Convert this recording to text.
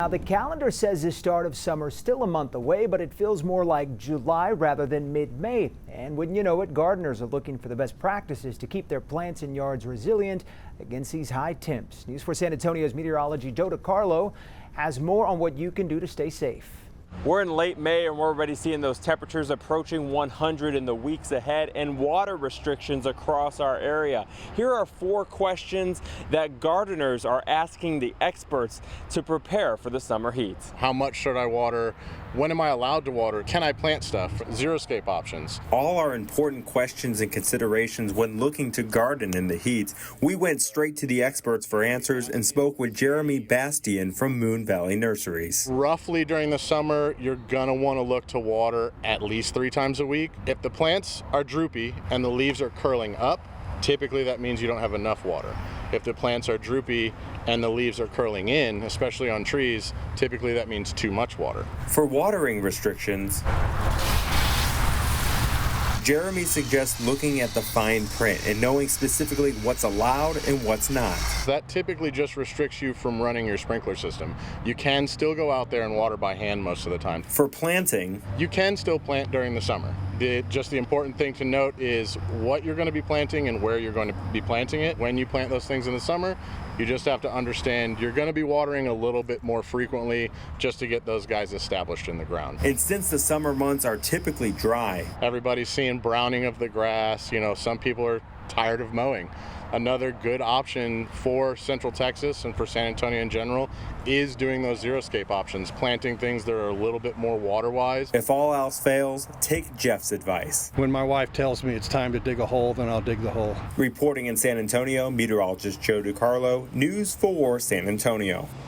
Now, the calendar says the start of summer is still a month away, but it feels more like July rather than mid-May. And wouldn't you know it, gardeners are looking for the best practices to keep their plants and yards resilient against these high temps. News 4 San Antonio's meteorologist Joe DiCarlo has more on what you can do to stay safe. We're in late May and we're already seeing those temperatures approaching 100 in the weeks ahead and water restrictions across our area. Here are 4 questions that gardeners are asking the experts to prepare for the summer heat. How much should I water? When am I allowed to water? Can I plant stuff? Xeriscape options. All are important questions and considerations when looking to garden in the heat. We went straight to the experts for answers and spoke with Jeremy Bastian from Moon Valley Nurseries. Roughly during the summer, you're gonna want to look to water at least 3 times a week. If the plants are droopy and the leaves are curling up, typically that means you don't have enough water. If the plants are droopy and the leaves are curling in, especially on trees, typically that means too much water. For watering restrictions, Jeremy suggests looking at the fine print and knowing specifically what's allowed and what's not. That typically just restricts you from running your sprinkler system. You can still go out there and water by hand most of the time. For planting, you can still plant during the summer. Just the important thing to note is what you're going to be planting and where you're going to be planting it. When you plant those things in the summer, you just have to understand you're going to be watering a little bit more frequently just to get those guys established in the ground. And since the summer months are typically dry, everybody's seeing browning of the grass. You know, some people are tired of mowing. Another good option for Central Texas and for San Antonio in general is doing those xeriscape options, planting things that are a little bit more water-wise. If all else fails, take Jeff's advice. When my wife tells me it's time to dig a hole, then I'll dig the hole. Reporting in San Antonio, meteorologist Joe DiCarlo, News 4 San Antonio.